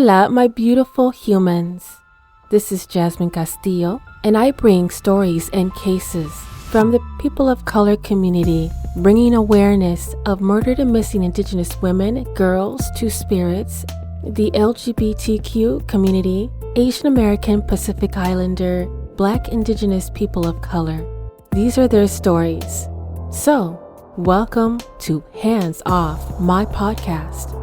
Hola, my beautiful humans. This is Jasmine Castillo, and I bring stories and cases from the people of color community, bringing awareness of murdered and missing Indigenous women, girls, two-spirits, the LGBTQ community, Asian American, Pacific Islander, Black Indigenous people of color. These are their stories. So, welcome to Hands Off, my podcast.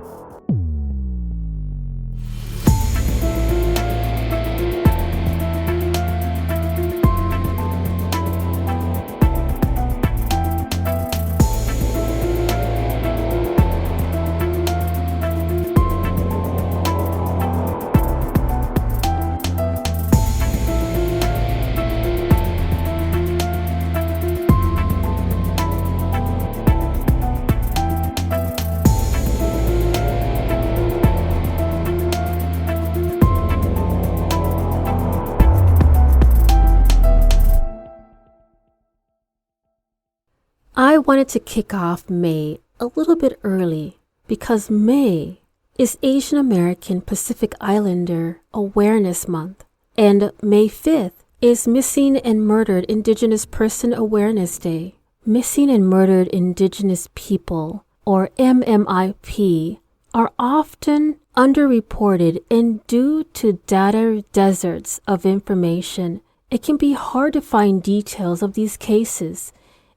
I wanted to kick off May a little bit early because May is Asian American Pacific Islander Awareness Month, and May 5th is Missing and Murdered Indigenous Person Awareness Day. Missing and Murdered Indigenous People, or MMIP, are often underreported, and due to data deserts of information, it can be hard to find details of these cases.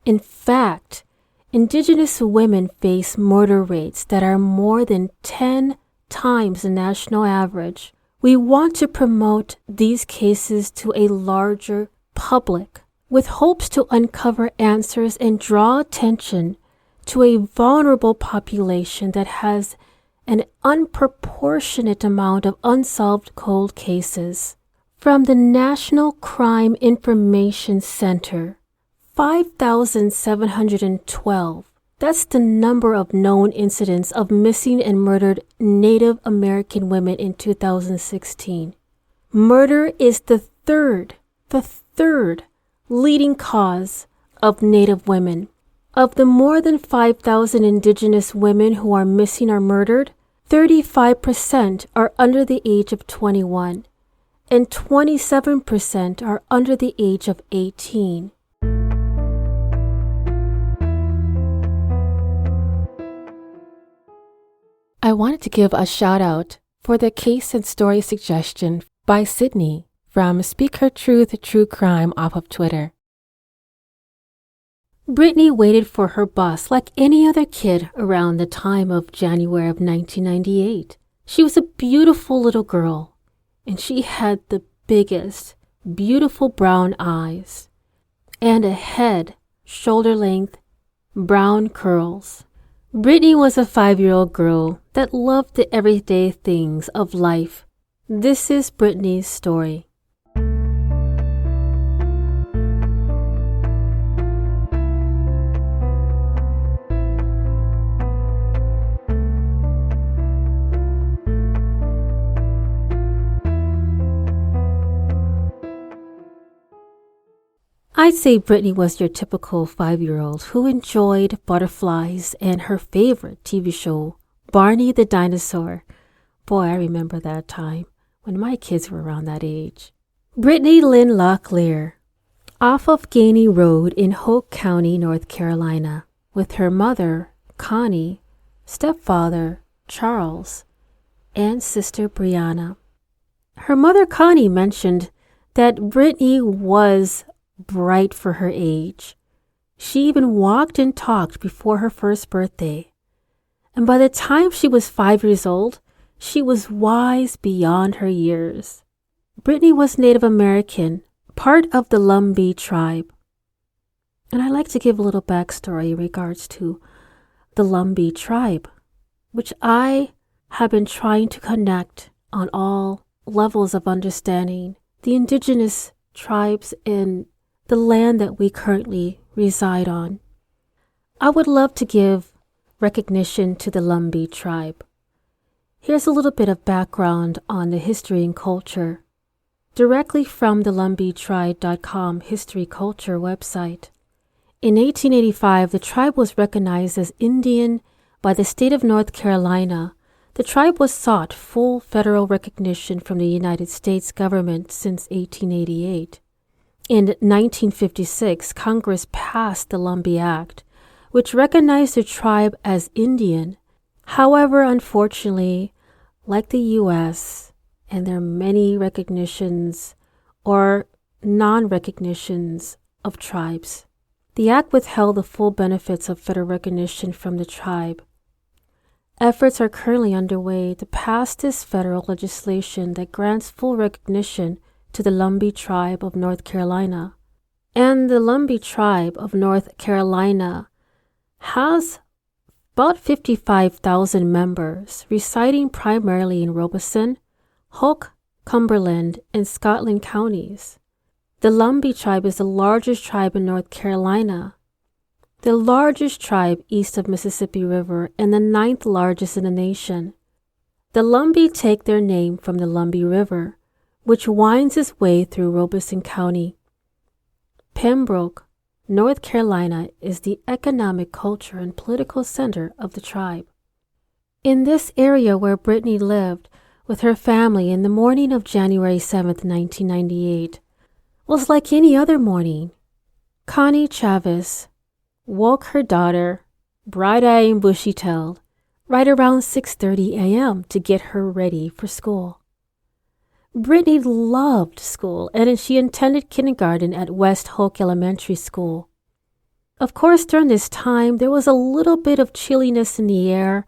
In fact, Indigenous women face murder rates that are more than 10 times the national average. We want to promote these cases to a larger public with hopes to uncover answers and draw attention to a vulnerable population that has an unproportionate amount of unsolved cold cases. From the National Crime Information Center, 5,712. That's the number of known incidents of missing and murdered Native American women in 2016. Murder is the third leading cause of Native women. Of the more than 5,000 Indigenous women who are missing or murdered, 35% are under the age of 21, and 27% are under the age of 18. I wanted to give a shout out for the case and story suggestion by Sydney from Speak Her Truth True Crime off of Twitter. Brittany waited for her bus like any other kid around the time of January of 1998. She was a beautiful little girl, and she had the biggest, beautiful brown eyes and a head, shoulder-length, brown curls. Brittany was a 5-year-old girl that loved the everyday things of life. This is Brittany's story. I'd say Brittany was your typical 5-year-old who enjoyed butterflies and her favorite TV show, Barney the Dinosaur. Boy, I remember that time when my kids were around that age. Brittany Lynn Locklear, off of Gainey Road in Hoke County, North Carolina, with her mother, Connie, stepfather, Charles, and sister Brianna. Her mother, Connie, mentioned that Brittany was bright for her age. She even walked and talked before her first birthday. And by the time she was 5 years old, she was wise beyond her years. Brittany was Native American, part of the Lumbee tribe. And I like to give a little backstory in regards to the Lumbee tribe, which I have been trying to connect on all levels of understanding the indigenous tribes in the land that we currently reside on. I would love to give recognition to the Lumbee tribe. Here's a little bit of background on the history and culture, directly from the LumbeeTribe.com history culture website. In 1885, the tribe was recognized as Indian by the state of North Carolina The tribe was sought full federal recognition from the United States government since 1888. In 1956, Congress passed the Lumbee Act, which recognized the tribe as Indian. However, unfortunately, like the U.S., and there are many recognitions or non-recognitions of tribes, the act withheld the full benefits of federal recognition from the tribe. Efforts are currently underway to pass this federal legislation that grants full recognition to the Lumbee tribe of North Carolina. And the Lumbee tribe of North Carolina has about 55,000 members, residing primarily in Robeson, Hoke, Cumberland, and Scotland counties. The Lumbee tribe is the largest tribe in North Carolina, the largest tribe east of Mississippi River, and the 9th largest in the nation. The Lumbee take their name from the Lumbee River, which winds its way through Robeson County. Pembroke, North Carolina is the economic, culture, and political center of the tribe. In this area where Brittany lived with her family in the morning of January 7, 1998, was like any other morning. Connie Chavis woke her daughter, bright-eyed and bushy-tailed, right around 6:30 a.m. to get her ready for school. Brittany loved school, and she attended kindergarten at West Hoke Elementary School. Of course, during this time, there was a little bit of chilliness in the air,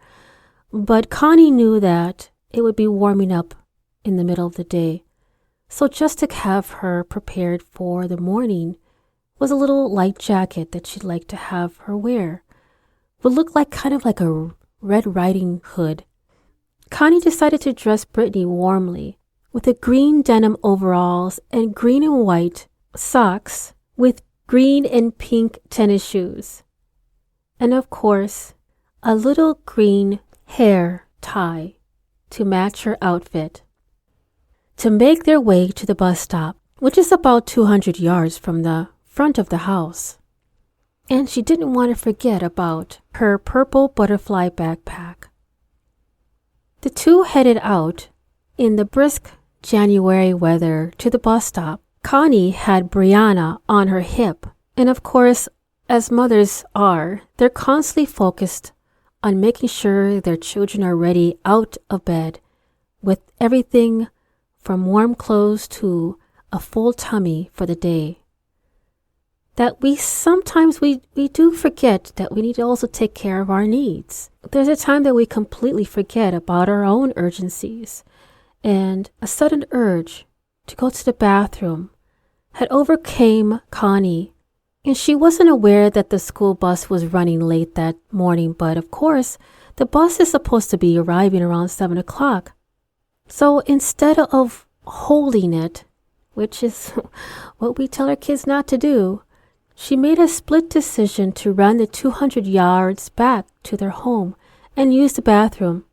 but Connie knew that it would be warming up in the middle of the day. So just to have her prepared for the morning was a little light jacket that she'd like to have her wear. Would look like kind of like a Red Riding Hood. Connie decided to dress Brittany warmly with a green denim overalls and green and white socks with green and pink tennis shoes. And of course, a little green hair tie to match her outfit. To make their way to the bus stop, which is about 200 yards from the front of the house. And she didn't want to forget about her purple butterfly backpack. The two headed out in the brisk January weather to the bus stop. Connie had Brianna on her hip, and of course, as mothers are, they're constantly focused on making sure their children are ready out of bed with everything from warm clothes to a full tummy for the day. That we sometimes we do forget that we need to also take care of our needs. There's a time that we completely forget about our own urgencies, and a sudden urge to go to the bathroom had overcame Connie, and she wasn't aware that the school bus was running late that morning, but of course, the bus is supposed to be arriving around 7 o'clock. So instead of holding it, which is what we tell our kids not to do, she made a split decision to run the 200 yards back to their home and use the bathroom.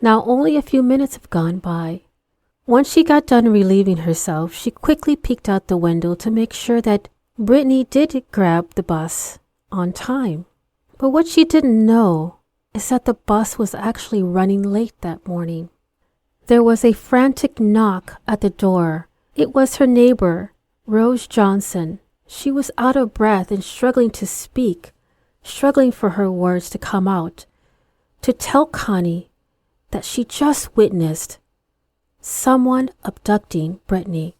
Now only a few minutes have gone by. Once she got done relieving herself, she quickly peeked out the window to make sure that Brittany did grab the bus on time. But what she didn't know is that the bus was actually running late that morning. There was a frantic knock at the door. It was her neighbor, Rose Johnson. She was out of breath and struggling to speak, struggling for her words to come out, to tell Connie that she just witnessed someone abducting Brittany.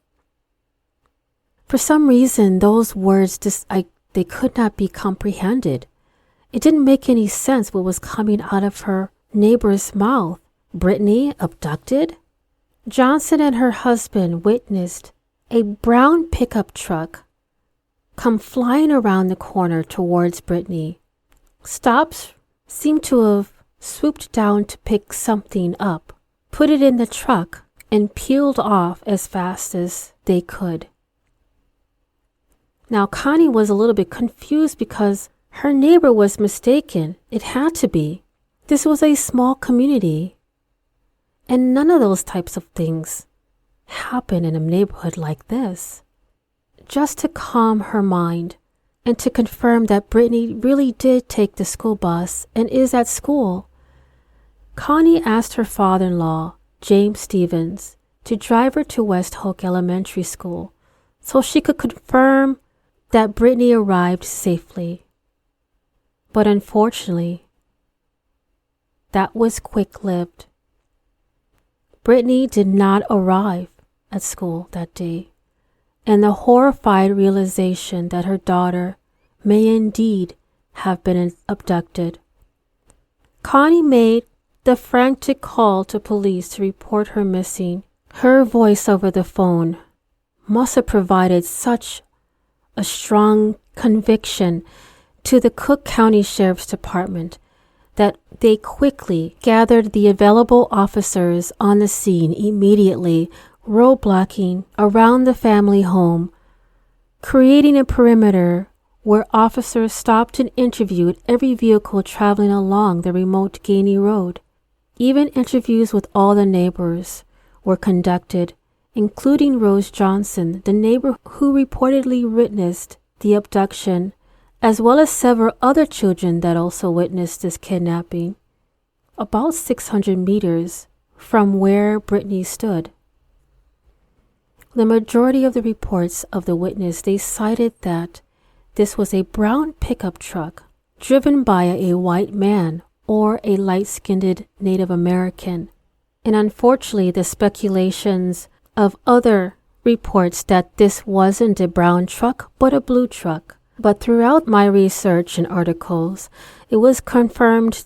For some reason, those words they could not be comprehended. It didn't make any sense what was coming out of her neighbor's mouth. Brittany abducted? Johnson and her husband witnessed a brown pickup truck come flying around the corner towards Brittany. Stops seemed to have swooped down to pick something up, put it in the truck, and peeled off as fast as they could. Now Connie was a little bit confused because her neighbor was mistaken. It had to be. This was a small community, and none of those types of things happen in a neighborhood like this. Just to calm her mind and to confirm that Brittany really did take the school bus and is at school, Connie asked her father-in-law, James Stevens, to drive her to West Hoke Elementary School so she could confirm that Brittany arrived safely. But unfortunately, that was quick-lived. Brittany did not arrive at school that day, and the horrified realization that her daughter may indeed have been abducted. Connie made the frantic call to police to report her missing. Her voice over the phone must have provided such a strong conviction to the Cook County Sheriff's Department that they quickly gathered the available officers on the scene immediately, roadblocking around the family home, creating a perimeter where officers stopped and interviewed every vehicle traveling along the remote Gainey Road. Even interviews with all the neighbors were conducted, including Rose Johnson, the neighbor who reportedly witnessed the abduction, as well as several other children that also witnessed this kidnapping, about 600 meters from where Brittany stood. The majority of the reports of the witness, they cited that this was a brown pickup truck driven by a white man or a light-skinned Native American. And unfortunately, the speculations of other reports that this wasn't a brown truck but a blue truck. But throughout my research and articles, it was confirmed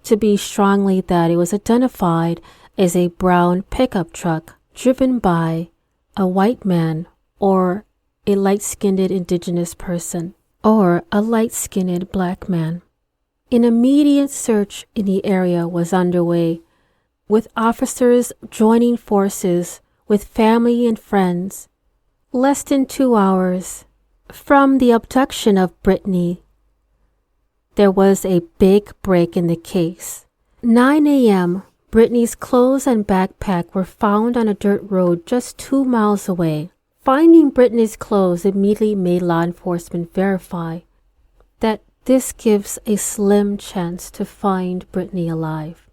to be strongly that it was identified as a brown pickup truck driven by a white man or a light-skinned indigenous person or a light-skinned black man. An immediate search in the area was underway, with officers joining forces with family and friends. Less than 2 hours from the abduction of Brittany, there was a big break in the case. 9 a.m., Brittany's clothes and backpack were found on a dirt road just 2 miles away. Finding Brittany's clothes immediately made law enforcement verify that this gives a slim chance to find Brittany alive.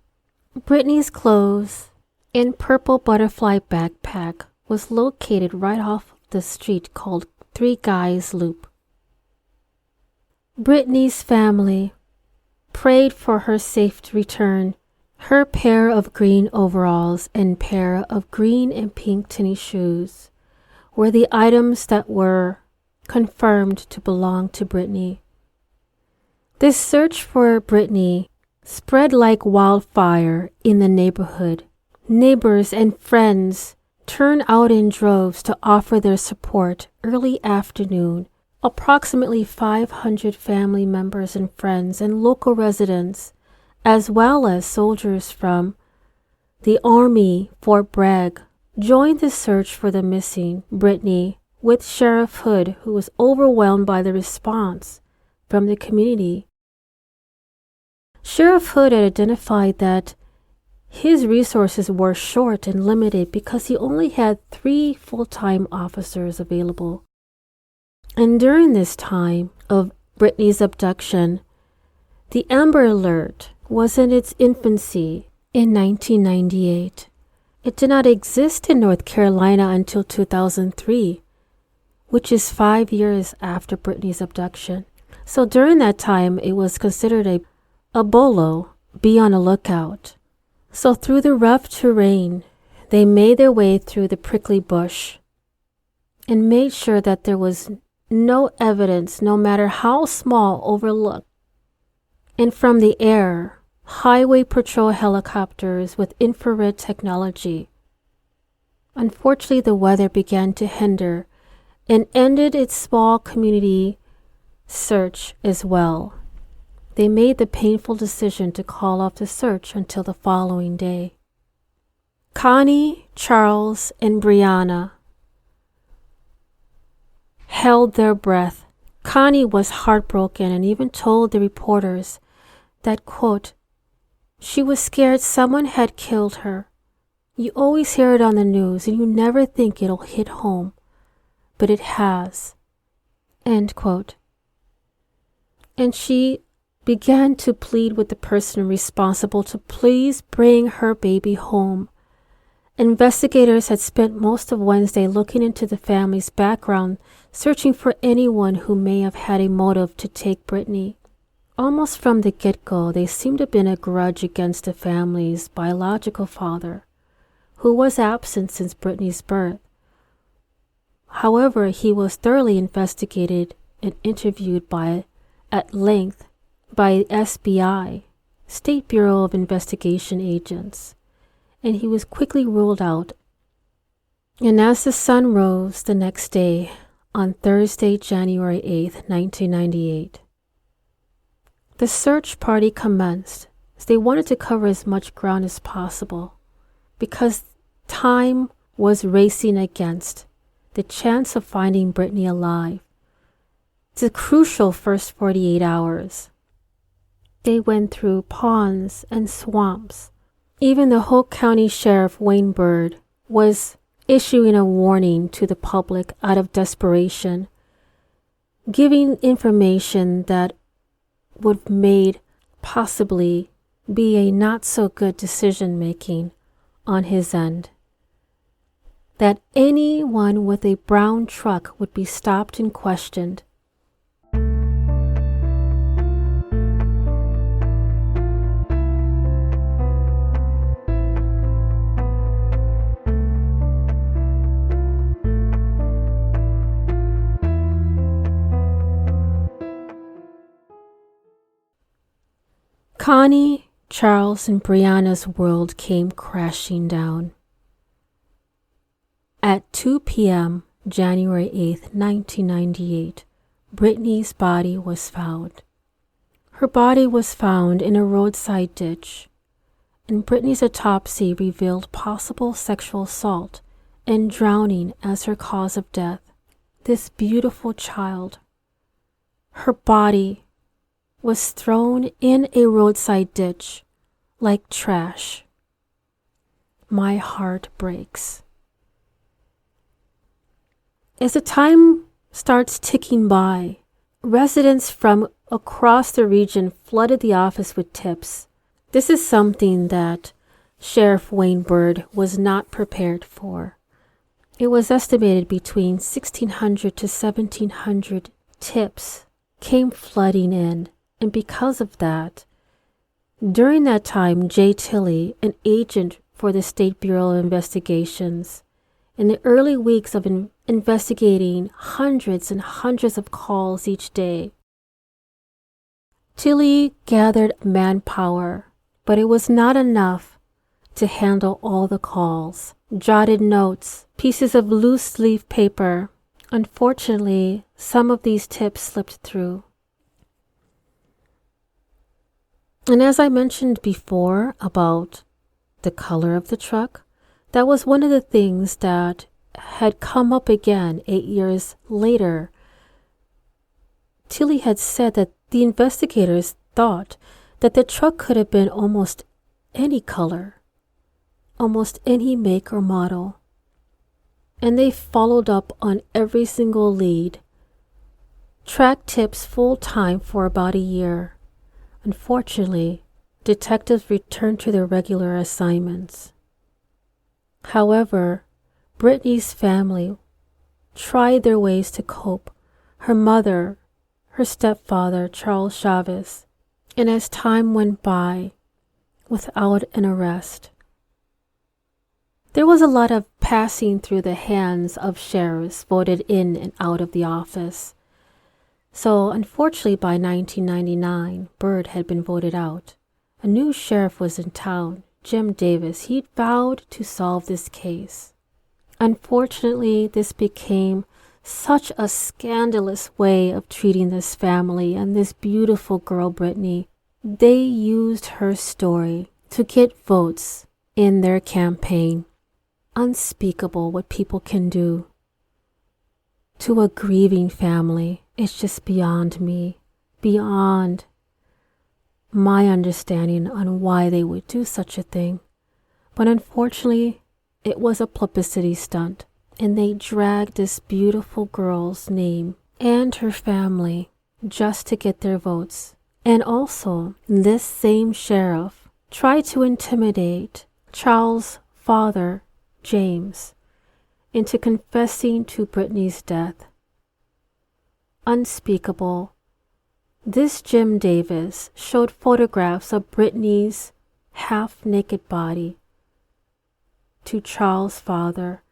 Brittany's clothes and purple butterfly backpack was located right off the street called Three Guys Loop. Brittany's family prayed for her safe return. Her pair of green overalls and pair of green and pink tennis shoes were the items that were confirmed to belong to Brittany. This search for Brittany spread like wildfire in the neighborhood. Neighbors and friends turned out in droves to offer their support early afternoon. Approximately 500 family members and friends and local residents, as well as soldiers from the Army Fort Bragg, joined the search for the missing Brittany with Sheriff Hood, who was overwhelmed by the response from the community. Sheriff Hood had identified that his resources were short and limited because he only had 3 full-time officers available. And during this time of Brittany's abduction, the Amber Alert was in its infancy in 1998. It did not exist in North Carolina until 2003, which is 5 years after Brittany's abduction. So during that time, it was considered a bolo, be on a lookout. So through the rough terrain, they made their way through the prickly bush and made sure that there was no evidence, no matter how small, overlooked. And from the air, highway patrol helicopters with infrared technology. Unfortunately, the weather began to hinder and ended its small community search as well. They made the painful decision to call off the search until the following day. Connie, Charles, and Brianna held their breath. Connie was heartbroken and even told the reporters that, quote, she was scared someone had killed her. You always hear it on the news and you never think it'll hit home, but it has, end quote. And she began to plead with the person responsible to please bring her baby home. Investigators had spent most of Wednesday looking into the family's background, searching for anyone who may have had a motive to take Brittany. Almost from the get-go, there seemed to have been a grudge against the family's biological father, who was absent since Brittany's birth. However, he was thoroughly investigated and interviewed at length by SBI, State Bureau of Investigation agents, and he was quickly ruled out. And as the sun rose the next day, on Thursday, January 8, 1998, the search party commenced, as they wanted to cover as much ground as possible, because time was racing against the chance of finding Brittany alive. It's a crucial first 48 hours. They went through ponds and swamps. Even the Hoke County Sheriff Wayne Byrd was issuing a warning to the public out of desperation, giving information that would made possibly be a not so good decision making on his end. That anyone with a brown truck would be stopped and questioned. Connie, Charles, and Brianna's world came crashing down. At 2 p.m., January 8, 1998, Brittany's body was found. Her body was found in a roadside ditch, and Brittany's autopsy revealed possible sexual assault and drowning as her cause of death. This beautiful child, her body was thrown in a roadside ditch like trash. My heart breaks. As the time starts ticking by, residents from across the region flooded the office with tips. This is something that Sheriff Wayne Byrd was not prepared for. It was estimated between 1,600 to 1,700 tips came flooding in. And because of that, during that time, Jay Tilley, an agent for the State Bureau of Investigations, in the early weeks of investigating hundreds and hundreds of calls each day, Tilley gathered manpower, but it was not enough to handle all the calls. Jotted notes, pieces of loose leaf paper. Unfortunately, some of these tips slipped through. And as I mentioned before about the color of the truck, that was one of the things that had come up again 8 years later. Tilley had said that the investigators thought that the truck could have been almost any color, almost any make or model. And they followed up on every single lead, tracked tips full time for about a year. Unfortunately, detectives returned to their regular assignments. However, Brittany's family tried their ways to cope. Her mother, her stepfather, Charles Chavis, and as time went by, without an arrest. There was a lot of passing through the hands of sheriffs voted in and out of the office. So, unfortunately, by 1999, Byrd had been voted out. A new sheriff was in town, Jim Davis. He'd vowed to solve this case. Unfortunately, this became such a scandalous way of treating this family and this beautiful girl, Brittany. They used her story to get votes in their campaign. Unspeakable what people can do to a grieving family. It's just beyond me, beyond my understanding on why they would do such a thing. But unfortunately, it was a publicity stunt, and they dragged this beautiful girl's name and her family just to get their votes. And also, this same sheriff tried to intimidate Charles' father, James, into confessing to Brittany's death. Unspeakable. This Jim Davis showed photographs of Brittany's half-naked body to Charles' father,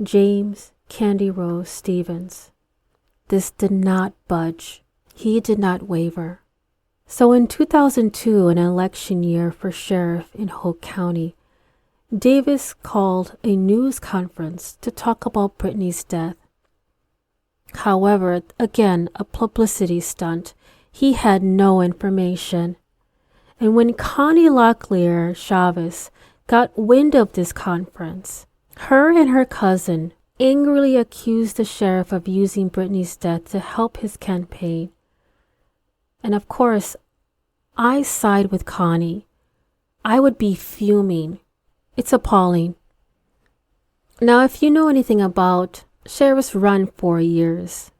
James Candy Rose Stevens. This did not budge. He did not waver. So in 2002, an election year for sheriff in Hoke County, Davis called a news conference to talk about Brittany's death. However, again, a publicity stunt. He had no information. And when Connie Locklear-Chavis got wind of this conference, her and her cousin angrily accused the sheriff of using Brittany's death to help his campaign. And of course, I side with Connie. I would be fuming. It's appalling. Now, if you know anything about sheriffs run 4 years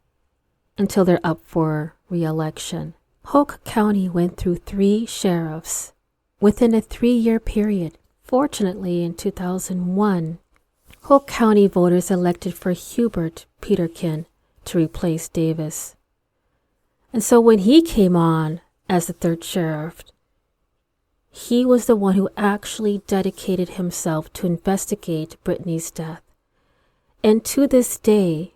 until they're up for re-election. Hoke County went through 3 sheriffs within a 3-year period. Fortunately, in 2001, Hoke County voters elected for Hubert Peterkin to replace Davis. And so when he came on as the 3rd sheriff, he was the one who actually dedicated himself to investigate Brittany's death. And to this day,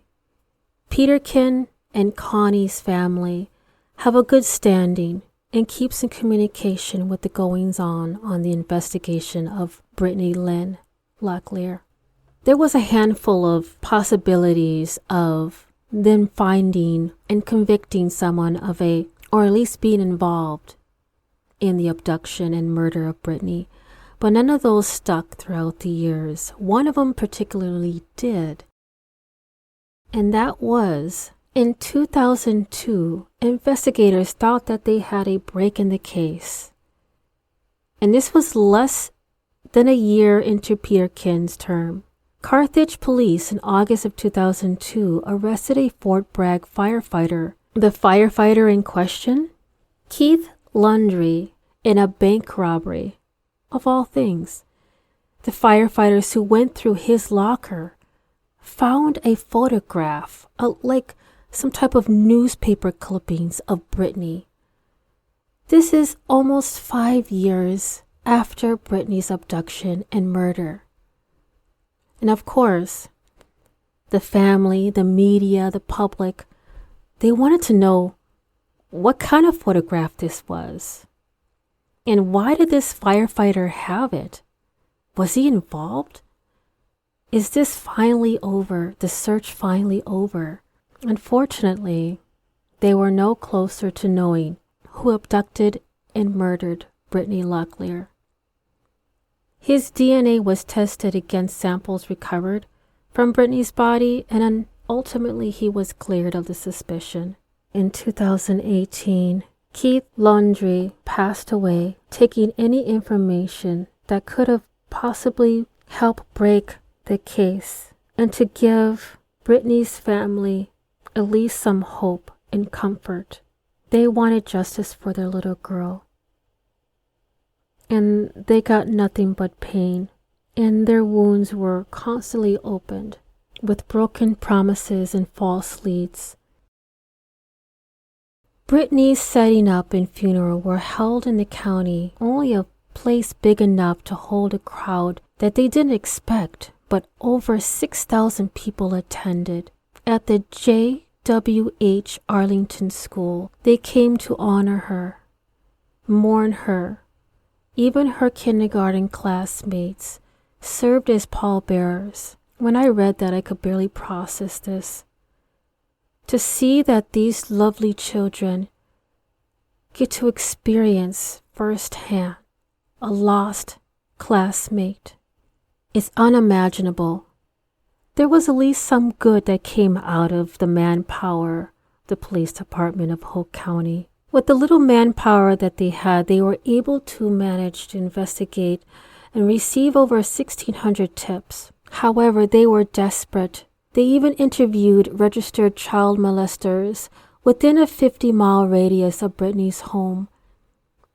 Peterkin and Connie's family have a good standing and keeps in communication with the goings-on the investigation of Brittany Lynn Locklear. There was a handful of possibilities of them finding and convicting someone of or at least being involved in the abduction and murder of Brittany, but none of those stuck throughout the years. One of them particularly did, and that was in 2002, investigators thought that they had a break in the case. And this was less than a year into Peterkin's term. Carthage police in August of 2002 arrested a Fort Bragg firefighter. The firefighter in question? Keith Lundry, in a bank robbery, of all things. The firefighters who went through his locker found a photograph, like some type of newspaper clippings of Brittany. This is almost 5 years after Brittany's abduction and murder. And of course, the family, the media, the public, they wanted to know what kind of photograph this was. And why did this firefighter have it? Was he involved? Is this finally over? The search finally over? Unfortunately, they were no closer to knowing who abducted and murdered Brittany Locklear. His DNA was tested against samples recovered from Brittany's body, and ultimately he was cleared of the suspicion. In 2018, Keith Lundry passed away, taking any information that could have possibly helped break the case and to give Brittany's family at least some hope and comfort. They wanted justice for their little girl. And they got nothing but pain, and their wounds were constantly opened with broken promises and false leads. Brittany's setting up and funeral were held in the county, only a place big enough to hold a crowd that they didn't expect, but over 6,000 people attended. At the J.W.H. Arlington School, they came to honor her, mourn her. Even her kindergarten classmates served as pallbearers. When I read that, I could barely process this. To see that these lovely children get to experience firsthand a lost classmate is unimaginable. There was at least some good that came out of the manpower, the police department of Hoke County. With the little manpower that they had, they were able to manage to investigate and receive over 1,600 tips. However, they were desperate. They even interviewed registered child molesters within a 50-mile radius of Brittany's home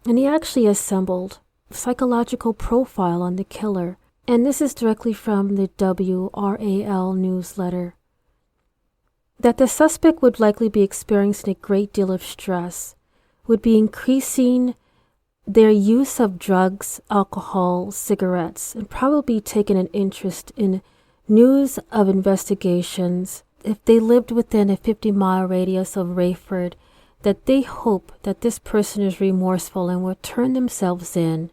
And he actually assembled a psychological profile on the killer. And this is directly from the WRAL newsletter. That the suspect would likely be experiencing a great deal of stress, would be increasing their use of drugs, alcohol, cigarettes, and probably taking an interest in news of investigations. If they lived within a 50-mile radius of Raeford, that they hope that this person is remorseful and will turn themselves in.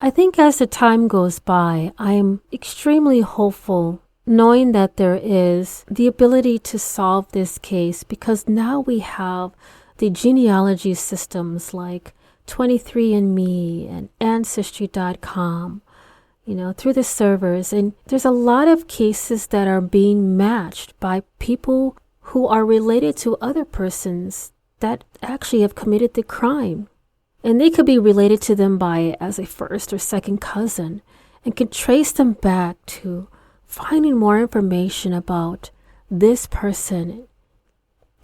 I think as the time goes by, I am extremely hopeful knowing that there is the ability to solve this case, because now we have the genealogy systems like 23andMe and Ancestry.com, through the servers. And there's a lot of cases that are being matched by people who are related to other persons that actually have committed the crime. And they could be related to them as a first or second cousin, and can trace them back to finding more information about this person.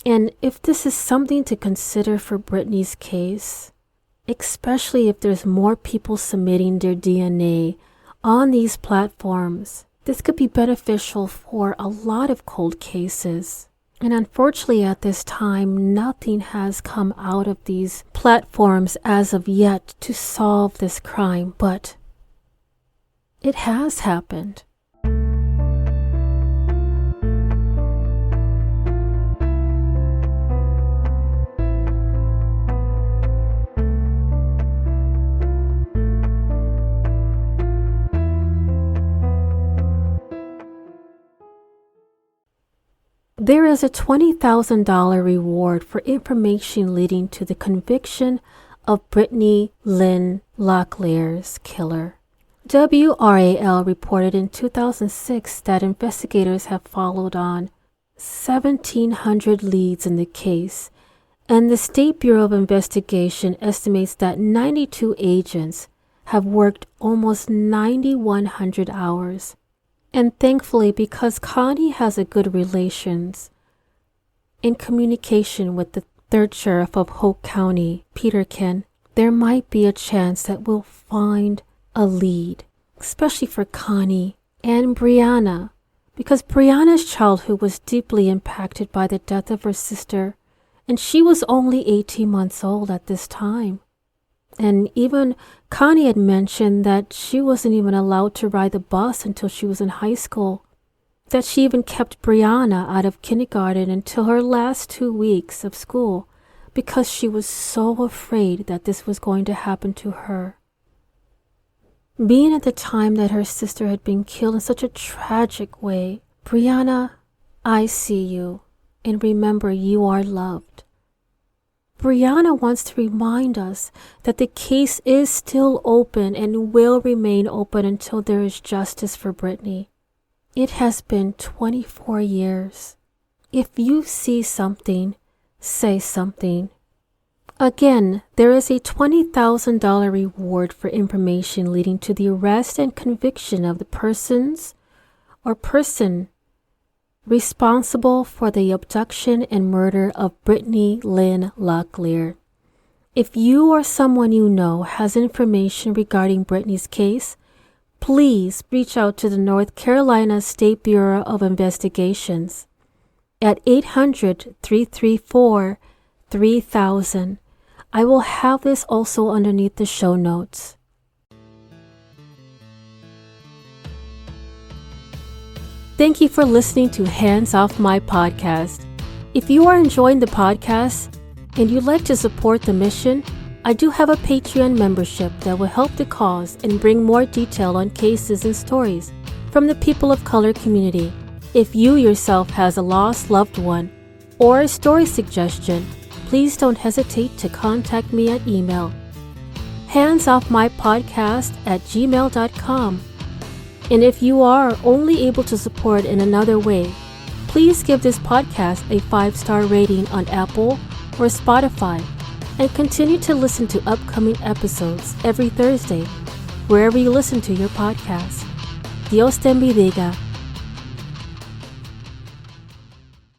And if this is something to consider for Brittany's case, especially if there's more people submitting their DNA on these platforms, this could be beneficial for a lot of cold cases. And unfortunately at this time, nothing has come out of these platforms as of yet to solve this crime, but it has happened. There is a $20,000 reward for information leading to the conviction of Brittany Lynn Locklear's killer. WRAL reported in 2006 that investigators have followed on 1,700 leads in the case, and the State Bureau of Investigation estimates that 92 agents have worked almost 9,100 hours. And thankfully, because Connie has a good relations in communication with the 3rd Sheriff of Hoke County, Peterkin, there might be a chance that we'll find a lead, especially for Connie and Brianna, because Brianna's childhood was deeply impacted by the death of her sister, and she was only 18 months old at this time. And even Connie had mentioned that she wasn't even allowed to ride the bus until she was in high school, that she even kept Brianna out of kindergarten until her last 2 weeks of school because she was so afraid that this was going to happen to her. Being at the time that her sister had been killed in such a tragic way, Brianna, I see you, and remember you are loved. Brianna wants to remind us that the case is still open and will remain open until there is justice for Brittany. It has been 24 years. If you see something, say something. Again, there is a $20,000 reward for information leading to the arrest and conviction of the person responsible for the abduction and murder of Brittany Lynn Locklear. If you or someone you know has information regarding Brittany's case, please reach out to the North Carolina State Bureau of Investigations at 800-334-3000. I will have this also underneath the show notes. Thank you for listening to Hands Off My Podcast. If you are enjoying the podcast and you'd like to support the mission, I do have a Patreon membership that will help the cause and bring more detail on cases and stories from the people of color community. If you yourself has a lost loved one or a story suggestion, please don't hesitate to contact me at email handsoffmypodcast@gmail.com. And if you are only able to support in another way, please give this podcast a 5-star rating on Apple or Spotify and continue to listen to upcoming episodes every Thursday, wherever you listen to your podcast. Dios te bendiga.